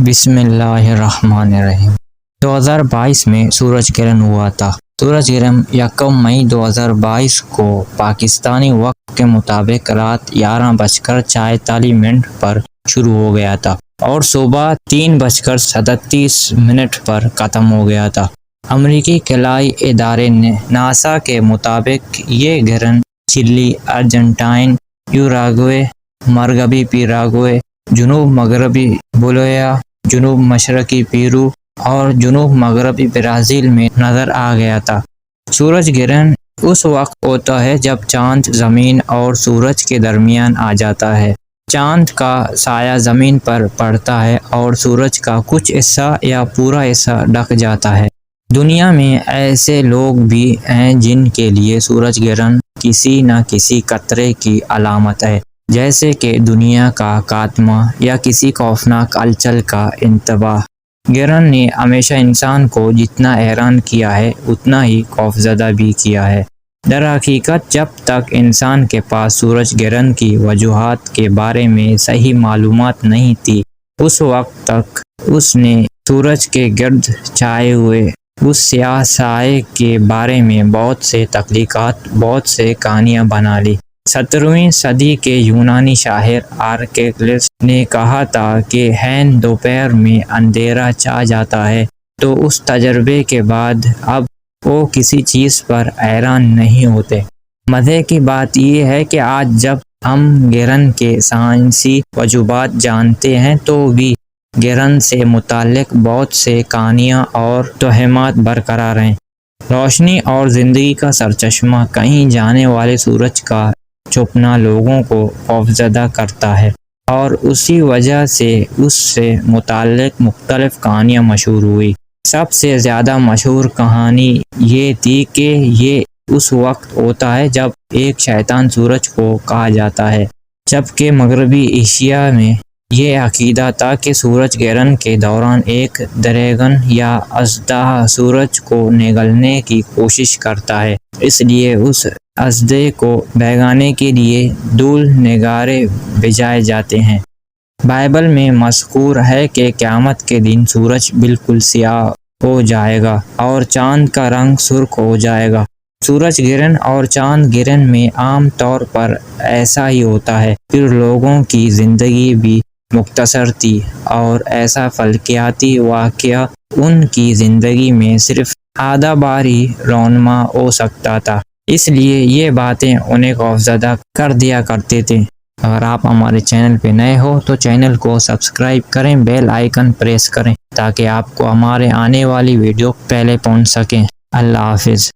بسم اللہ الرحمن الرحیم 2022 میں سورج گرہن ہوا تھا۔ سورج گرہن 1 مئی 2022 کو پاکستانی وقت کے مطابق رات 11:44 پر شروع ہو گیا تھا اور صبح 3:37 پر ختم ہو گیا تھا۔ امریکی خلائی ادارے ناسا کے مطابق یہ گرہن چلی، ارجنٹائن، یوراگوے، مغربی پیراگوے، جنوب مغربی بولیویا، جنوب مشرقی پیرو اور جنوب مغربی برازیل میں نظر آ گیا تھا۔ سورج گرہن اس وقت ہوتا ہے جب چاند زمین اور سورج کے درمیان آ جاتا ہے۔ چاند کا سایہ زمین پر پڑتا ہے اور سورج کا کچھ حصہ یا پورا حصہ ڈھک جاتا ہے۔ دنیا میں ایسے لوگ بھی ہیں جن کے لیے سورج گرہن کسی نہ کسی خطرے کی علامت ہے، جیسے کہ دنیا کا خاتمہ یا کسی خوفناک ہلچل کا انتباہ۔ گرہن نے ہمیشہ انسان کو جتنا حیران کیا ہے اتنا ہی خوفزدہ بھی کیا ہے۔ درحقیقت جب تک انسان کے پاس سورج گرہن کی وجوہات کے بارے میں صحیح معلومات نہیں تھی، اس وقت تک اس نے سورج کے گرد چھائے ہوئے اس سیاہ سائے کے بارے میں بہت سے تخلیقات، بہت سے کہانیاں بنا لی۔ 17ویں صدی کے یونانی شاعر آرکیلیس نے کہا تھا کہ حین دوپہر میں اندھیرا چھا جاتا ہے تو اس تجربے کے بعد اب وہ کسی چیز پر حیران نہیں ہوتے۔ مزے کی بات یہ ہے کہ آج جب ہم گرہن کے سائنسی وجوہات جانتے ہیں تو بھی گرہن سے متعلق بہت سے کہانیاں اور توہمات برقرار ہیں۔ روشنی اور زندگی کا سرچشمہ کہیں جانے والے سورج کا چھپنا لوگوں کو خوفزدہ کرتا ہے اور اسی وجہ سے اس سے متعلق مختلف کہانیاں مشہور ہوئی۔ سب سے زیادہ مشہور کہانی یہ تھی کہ یہ اس وقت ہوتا ہے جب ایک شیطان سورج کو کہا جاتا ہے، جبکہ مغربی ایشیا میں یہ عقیدہ تھا کہ سورج گرہن کے دوران ایک ڈریگن یا اژدہا سورج کو نگلنے کی کوشش کرتا ہے، اس لیے اس اژدہے کو بھگانے کے لیے دھول نگارے بجائے جاتے ہیں۔ بائبل میں مذکور ہے کہ قیامت کے دن سورج بالکل سیاہ ہو جائے گا اور چاند کا رنگ سرخ ہو جائے گا۔ سورج گرہن اور چاند گرہن میں عام طور پر ایسا ہی ہوتا ہے۔ پھر لوگوں کی زندگی بھی مختصر تھی اور ایسا فلکیاتی واقعہ ان کی زندگی میں صرف آدھا بار ہی رونما ہو سکتا تھا، اس لیے یہ باتیں انہیں خوفزدہ کر دیا کرتے تھے۔ اگر آپ ہمارے چینل پہ نئے ہو تو چینل کو سبسکرائب کریں، بیل آئیکن پریس کریں تاکہ آپ کو ہمارے آنے والی ویڈیو پہلے پہنچ سکیں۔ اللہ حافظ۔